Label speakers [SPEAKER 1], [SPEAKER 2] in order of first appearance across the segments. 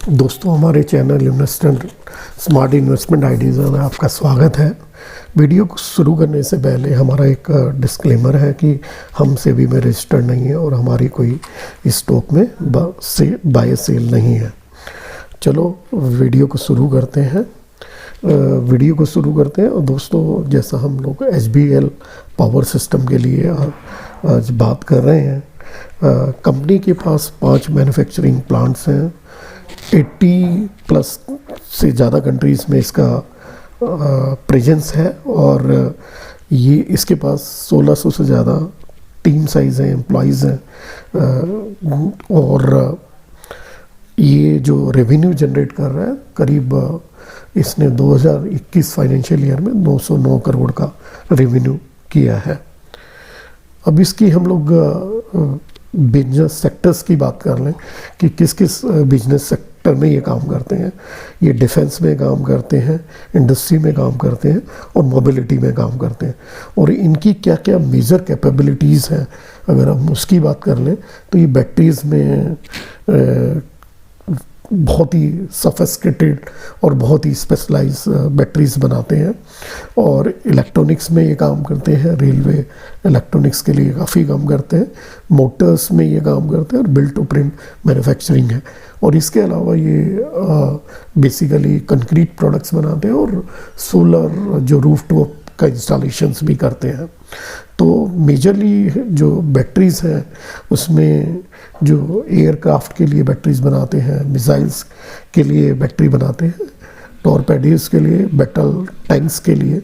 [SPEAKER 1] दोस्तों, हमारे channel investor smart investment ideas में आपका स्वागत है। वीडियो को शुरू करने से पहले हमारा एक डिस्क्लेमर है कि हम सेबी में रजिस्टर्ड नहीं है और हमारी कोई स्टॉक में बाय सेल नहीं है। चलो वीडियो को शुरू करते हैं। और दोस्तों, जैसा हम लोग HBL पावर सिस्टम के लिए आज बात कर रहे हैं, कंपनी के पास 5 मैन्युफैक्चरिंग प्लांट्स हैं। 80+ से ज़्यादा कंट्रीज़ में इसका प्रेजेंस है और ये इसके पास 1600 से ज़्यादा टीम साइज़ हैं, एम्प्लॉइज़ हैं और ये जो रेवेन्यू जनरेट कर रहा है, करीब इसने 2021 फाइनेंशियल ईयर में 909 करोड़ का रेवेन्यू किया है। अब इसकी हम लोग बिजनेस सेक्टर्स की बात कर लें कि किस किस बिजनेस सेक्टर में ये काम करते हैं। ये डिफेंस में काम करते हैं, इंडस्ट्री में काम करते हैं और मोबिलिटी में काम करते हैं। और इनकी क्या क्या मेजर कैपेबिलिटीज़ हैं, अगर हम उसकी बात कर लें तो ये बैटरीज़ में बहुत ही सफिस्टिकेटेड और बहुत ही स्पेशलाइज बैटरीज़ बनाते हैं और इलेक्ट्रॉनिक्स में ये काम करते हैं। रेलवे इलेक्ट्रॉनिक्स के लिए काफ़ी काम करते हैं, मोटर्स में ये काम करते हैं और बिल्ड टू प्रिंट मैन्युफैक्चरिंग है। और इसके अलावा ये बेसिकली कंक्रीट प्रोडक्ट्स बनाते हैं और सोलर जो रूफ टॉप का इंस्टॉलेशंस भी करते हैं। तो मेजरली जो बैटरीज़ हैं उसमें जो एयरक्राफ्ट के लिए बैटरीज़ बनाते हैं, मिसाइल्स के लिए बैटरी बनाते हैं, टॉरपेडोज के लिए, बैटल टैंक्स के लिए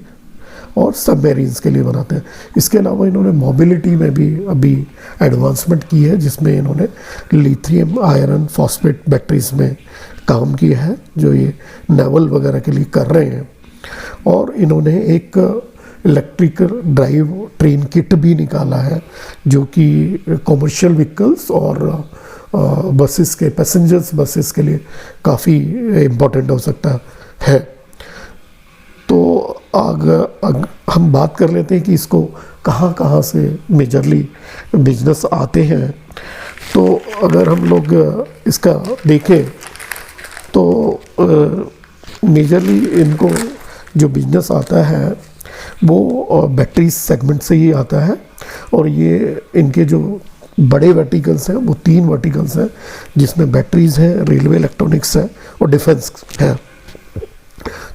[SPEAKER 1] और सबमरीन्स के लिए बनाते हैं। इसके अलावा इन्होंने मोबिलिटी में भी अभी एडवांसमेंट की है, जिसमें इन्होंने लिथियम आयरन फॉस्फेट बैटरीज़ में काम किया है, जो ये नेवल वगैरह के लिए कर रहे हैं। और इन्होंने एक इलेक्ट्रिकल ड्राइव ट्रेन किट भी निकाला है, जो कि कमर्शियल व्हीकल्स और बसेस के पैसेंजर्स बसेस के लिए काफ़ी इम्पोर्टेंट हो सकता है। तो हम बात कर लेते हैं कि इसको कहाँ से मेजरली बिजनेस आते हैं। तो अगर हम लोग इसका देखें तो मेजरली इनको जो बिजनेस आता है वो बैटरी सेगमेंट से ही आता है। और ये इनके जो बड़े वर्टिकल्स हैं वो 3 वर्टिकल्स हैं, जिसमें बैटरीज़ हैं, रेलवे इलेक्ट्रॉनिक्स है और डिफेंस है।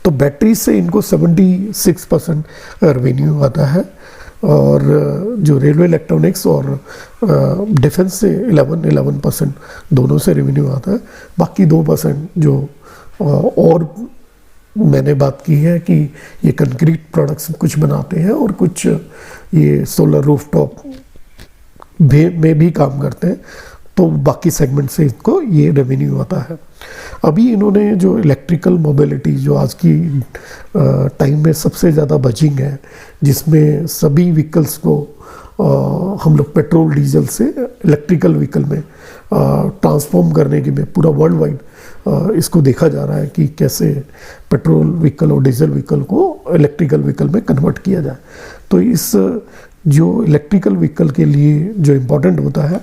[SPEAKER 1] तो बैटरी से इनको 76% रेवेन्यू आता है और जो रेलवे इलेक्ट्रॉनिक्स और डिफेंस से 11% दोनों से रेवेन्यू आता है। बाकी 2% जो और मैंने बात की है कि ये कंक्रीट प्रोडक्ट्स कुछ बनाते हैं और कुछ ये सोलर रूफटॉप में भी काम करते हैं। तो बाकी सेगमेंट से इसको ये रेवेन्यू आता है। अभी इन्होंने जो इलेक्ट्रिकल मोबिलिटी जो आज की टाइम में सबसे ज़्यादा बजिंग है, जिसमें सभी व्हीकल्स को हम लोग पेट्रोल डीजल से इलेक्ट्रिकल व्हीकल में ट्रांसफॉर्म करने के में पूरा वर्ल्ड वाइड इसको देखा जा रहा है कि कैसे पेट्रोल व्हीकल और डीजल व्हीकल को इलेक्ट्रिकल व्हीकल में कन्वर्ट किया जाए। तो इस जो इलेक्ट्रिकल व्हीकल के लिए जो इम्पोर्टेंट होता है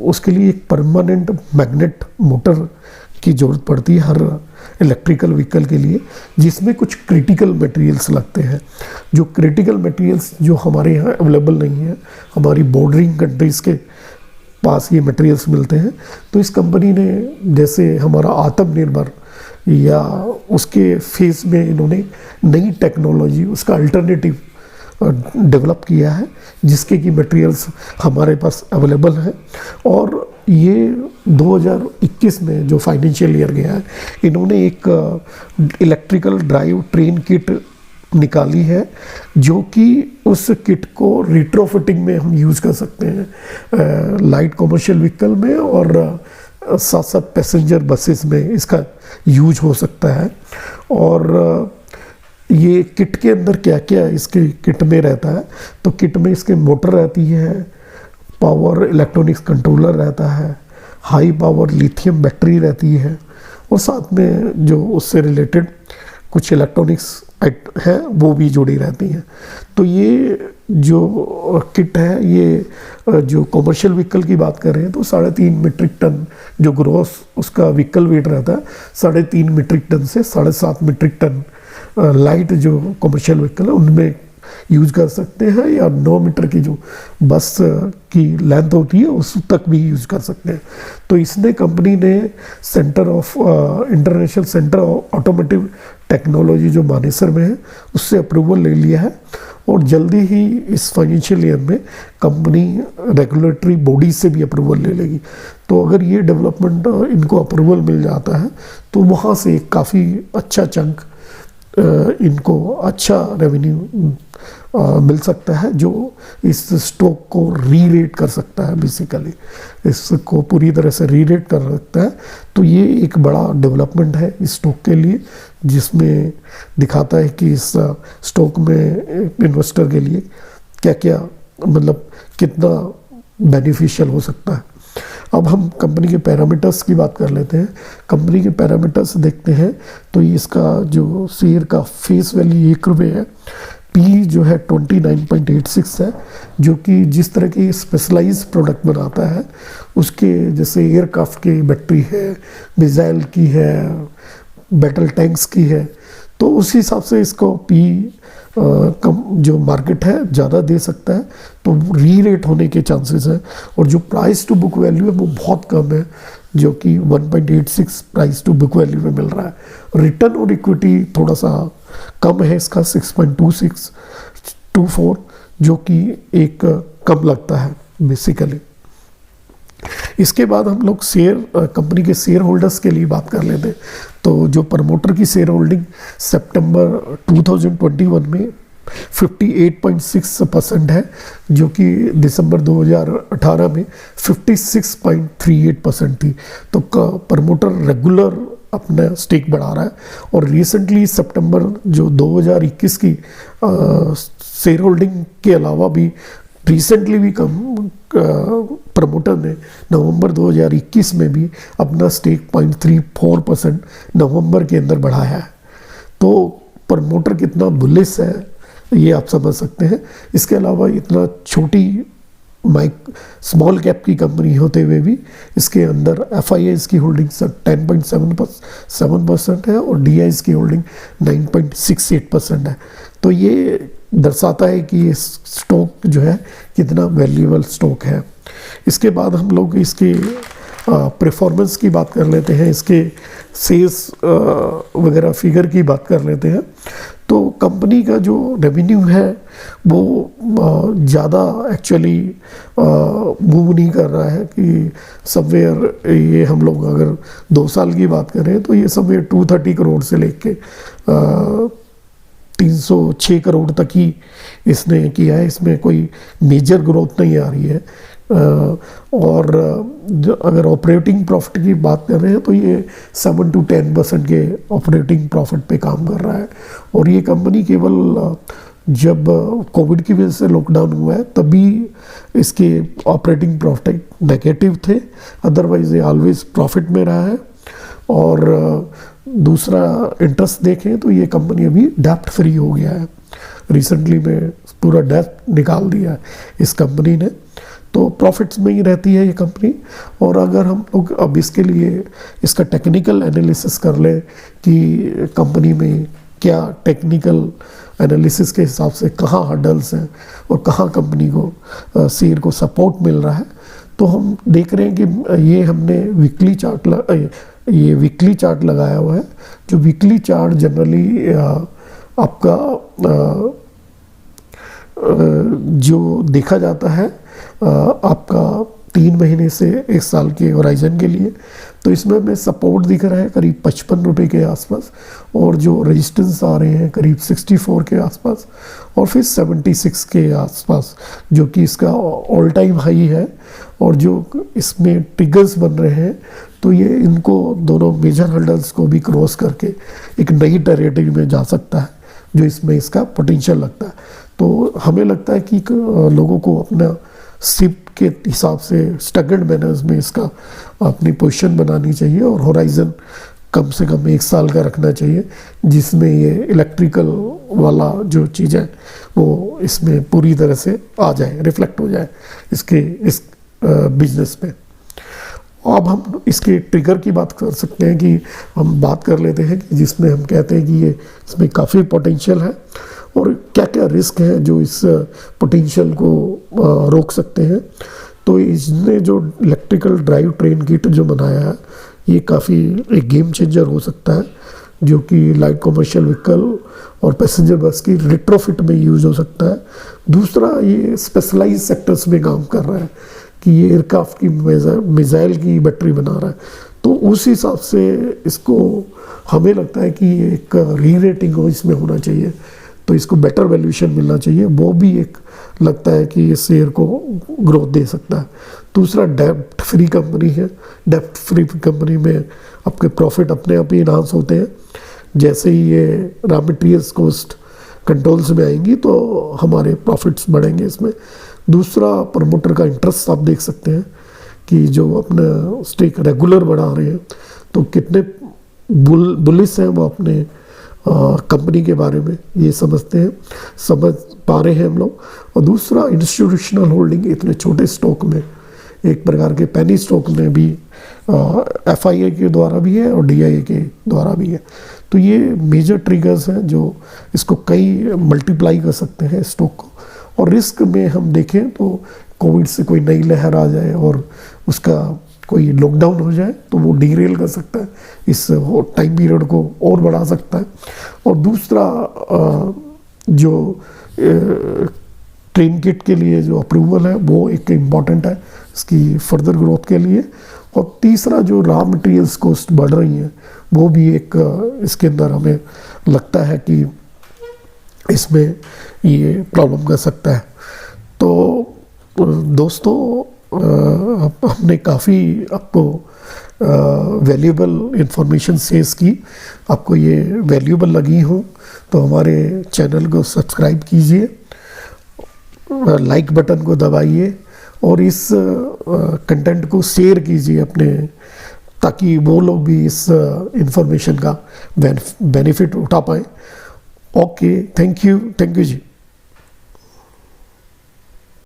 [SPEAKER 1] उसके लिए एक परमानेंट मैग्नेट मोटर की ज़रूरत पड़ती है हर इलेक्ट्रिकल व्हीकल के लिए, जिसमें कुछ क्रिटिकल मटेरियल्स लगते हैं। जो क्रिटिकल मटेरियल्स जो हमारे यहाँ अवेलेबल नहीं है, हमारी बॉर्डरिंग कंट्रीज़ के पास ये मटेरियल्स मिलते हैं। तो इस कंपनी ने, जैसे हमारा आत्मनिर्भर या उसके फेस में इन्होंने नई टेक्नोलॉजी, उसका अल्टरनेटिव डेवलप किया है, जिसके की मटेरियल्स हमारे पास अवेलेबल हैं। और ये 2021 में जो फाइनेंशियल ईयर गया है, इन्होंने एक इलेक्ट्रिकल ड्राइव ट्रेन किट निकाली है, जो कि उस किट को रिट्रोफिटिंग में हम यूज़ कर सकते हैं, लाइट कमर्शियल व्हीकल में और साथ साथ पैसेंजर बसेस में इसका यूज हो सकता है। और ये किट के अंदर क्या क्या इसके किट में रहता है, तो किट में इसके मोटर रहती है, पावर इलेक्ट्रॉनिक्स कंट्रोलर रहता है, हाई पावर लिथियम बैटरी रहती है और साथ में जो उससे रिलेटेड कुछ इलेक्ट्रॉनिक्स है वो भी जुड़ी रहती हैं। तो ये जो किट है, ये जो कमर्शियल व्हीकल की बात कर रहे हैं तो 3.5 मीट्रिक टन जो ग्रॉस उसका व्हीकल वेट रहता है, 3.5 मीट्रिक टन से 7.5 मीट्रिक टन लाइट जो कमर्शियल व्हीकल है उनमें यूज कर सकते हैं, या 9 मीटर की जो बस की लेंथ होती है उस तक भी यूज कर सकते हैं। तो इसने कंपनी ने international centre of automotive technology जो मानेसर में है उससे अप्रूवल ले लिया है, और जल्दी ही इस फाइनेंशियल ईयर में कंपनी रेगुलेटरी बॉडी से भी अप्रूवल ले लेगी। तो अगर ये डेवलपमेंट इनको अप्रूवल मिल जाता है तो वहाँ से काफ़ी अच्छा चंक इनको अच्छा रेवेन्यू मिल सकता है, जो इस स्टॉक को री-रेट कर सकता है, बेसिकली इसको पूरी तरह से री-रेट कर सकता है। तो ये एक बड़ा डेवलपमेंट है इस स्टॉक के लिए, जिसमें दिखाता है कि इस स्टॉक में इन्वेस्टर के लिए क्या क्या मतलब कितना बेनिफिशियल हो सकता है। अब हम कंपनी के पैरामीटर्स की बात कर लेते हैं। कंपनी के पैरामीटर्स देखते हैं तो इसका जो शेयर का फेस वैल्यू 1 रुपये है, पी जो है 29.86 है, जो कि जिस तरह की स्पेशलाइज प्रोडक्ट बनाता है उसके, जैसे एयरक्राफ्ट की बैटरी है, मिसाइल की है, बैटल टैंक्स की है, तो उस हिसाब से इसको पी कम जो मार्केट है ज़्यादा दे सकता है, तो री-रेट होने के चांसेस हैं। और जो प्राइस टू बुक वैल्यू है वो बहुत कम है, जो कि 1.86 प्राइस टू बुक वैल्यू में मिल रहा है। रिटर्न और इक्विटी थोड़ा सा कम है इसका, 6.24, जो कि एक कम लगता है बेसिकली। इसके बाद हम लोग कंपनी के शेयर होल्डर्स के लिए बात कर लेते हैं। तो जो प्रमोटर की शेयर होल्डिंग सितंबर 2021 में 58.6% है, जो कि दिसंबर 2018 में 56.38% थी। तो प्रमोटर रेगुलर अपना स्टेक बढ़ा रहा है, और रिसेंटली सितंबर जो 2021 की शेयर होल्डिंग के अलावा भी रिसेंटली भी प्रमोटर ने नवंबर 2021 में भी अपना स्टेक 0.34% नवंबर के अंदर बढ़ाया है। तो प्रमोटर कितना बुलिश है ये आप समझ सकते हैं। इसके अलावा इतना छोटी स्मॉल कैप की कंपनी होते हुए भी इसके अंदर FIIs की होल्डिंग 10.7% है, और DIs की होल्डिंग 9.68% है। तो ये दर्शाता है कि ये स्टॉक जो है कितना वैल्यूएबल स्टॉक है। इसके बाद हम लोग इसके परफॉर्मेंस की बात कर लेते हैं, इसके सेल्स वगैरह फिगर की बात कर लेते हैं। तो कंपनी का जो रेवेन्यू है वो ज़्यादा एक्चुअली मूव नहीं कर रहा है, कि समवेयर ये हम लोग अगर 2 साल की बात करें तो ये समवेयर 230 करोड़ से लेके 306 करोड़ तक ही इसने किया है। इसमें कोई मेजर ग्रोथ नहीं आ रही है। और अगर ऑपरेटिंग प्रॉफिट की बात कर रहे हैं तो ये 7 to 10% के ऑपरेटिंग प्रॉफिट पे काम कर रहा है। और ये कंपनी केवल जब कोविड की वजह से लॉकडाउन हुआ है तभी इसके ऑपरेटिंग प्रॉफिट नेगेटिव थे, अदरवाइज ये ऑलवेज प्रॉफिट में रहा है। और दूसरा इंटरेस्ट देखें तो ये कंपनी अभी डेप्ट फ्री हो गया है, रिसेंटली में पूरा डेप्ट निकाल दिया है इस कंपनी ने। तो प्रॉफिट्स में ही रहती है ये कंपनी। और अगर हम लोग अब इसके लिए इसका टेक्निकल एनालिसिस कर ले कि कंपनी में क्या टेक्निकल एनालिसिस के हिसाब से कहाँ हर्डल्स हैं और कहाँ कंपनी को शेयर को सपोर्ट मिल रहा है, तो हम देख रहे हैं कि ये हमने वीकली चार्ट लगाया हुआ है। जो वीकली चार्ट जनरली आपका जो देखा जाता है आपका 3 महीने से 1 साल के होराइजन के लिए, तो इसमें हमें सपोर्ट दिख रहा है करीब 55 रुपये के आसपास, और जो रेजिस्टेंस आ रहे हैं करीब 64 के आसपास, और फिर 76 के आसपास, जो कि इसका ऑल टाइम हाई है। और जो इसमें ट्रिगर्स बन रहे हैं तो ये इनको दोनों मेजर हर्डल्स को भी क्रॉस करके एक नई टेरिटरी में जा सकता है, जो इसमें इसका पोटेंशियल लगता है। तो हमें लगता है कि लोगों को अपना सिप के हिसाब से स्टगर्ड मैनर्स में इसका अपनी पोजीशन बनानी चाहिए, और होराइजन कम से कम 1 साल का रखना चाहिए, जिसमें ये इलेक्ट्रिकल वाला जो चीज़ है वो इसमें पूरी तरह से आ जाए, रिफ्लेक्ट हो जाए इस बिजनेस पे। अब हम इसके ट्रिगर की बात कर सकते हैं कि हम बात कर लेते हैं कि जिसमें हम कहते हैं कि ये इसमें काफ़ी पोटेंशियल है और क्या क्या रिस्क है जो इस पोटेंशियल को रोक सकते हैं। तो इसने जो इलेक्ट्रिकल ड्राइव ट्रेन किट जो बनाया है ये काफ़ी एक गेम चेंजर हो सकता है, जो कि लाइट कमर्शियल व्हीकल और पैसेंजर बस की रिट्रोफिट में यूज़ हो सकता है। दूसरा, ये स्पेशलाइज सेक्टर्स में काम कर रहा है कि ये एयरक्राफ्ट की मिसाइल की बैटरी बना रहा है, तो उस हिसाब से इसको हमें लगता है कि एक री रेटिंग हो इसमें होना चाहिए, तो इसको बेटर वैल्यूएशन मिलना चाहिए। वो भी एक लगता है कि ये शेयर को ग्रोथ दे सकता है। दूसरा, डेब्ट फ्री कंपनी है। डेब्ट फ्री कंपनी में आपके प्रॉफिट अपने आप ही इन्हांस होते हैं। जैसे ही ये रॉ मटेरियल्स कॉस्ट कंट्रोल्स में आएंगी तो हमारे प्रॉफिट्स बढ़ेंगे इसमें। दूसरा, प्रमोटर का इंटरेस्ट आप देख सकते हैं कि जो अपना स्टेक रेगुलर बढ़ा रहे हैं, तो कितने बुलिश हैं वो अपने कंपनी के बारे में ये समझ पा रहे हैं हम लोग। और दूसरा, इंस्टीट्यूशनल होल्डिंग इतने छोटे स्टॉक में, एक प्रकार के पेनी स्टॉक में भी FII के द्वारा भी है और DIA के द्वारा भी है। तो ये मेजर ट्रिगर्स हैं जो इसको कई मल्टीप्लाई कर सकते हैं स्टॉक को। और रिस्क में हम देखें तो कोविड से कोई नई लहर आ जाए और उसका कोई लॉकडाउन हो जाए तो वो डीरेल कर सकता है, इस टाइम पीरियड को और बढ़ा सकता है। और दूसरा, जो ट्रेन किट के लिए जो अप्रूवल है वो एक इम्पॉर्टेंट है इसकी फर्दर ग्रोथ के लिए। और तीसरा, जो रॉ मटेरियल्स कॉस्ट बढ़ रही है वो भी एक इसके अंदर हमें लगता है कि इसमें ये प्रॉब्लम कर सकता है। तो दोस्तों, हमने काफ़ी आपको वैल्यूएबल इंफॉर्मेशन शेयर की। आपको ये वैल्यूएबल लगी हो तो हमारे चैनल को सब्सक्राइब कीजिए, लाइक बटन को दबाइए और इस कंटेंट को शेयर कीजिए अपने, ताकि वो लोग भी इस इंफॉर्मेशन का बेनिफिट उठा पाएँ। Okay, thank you ji.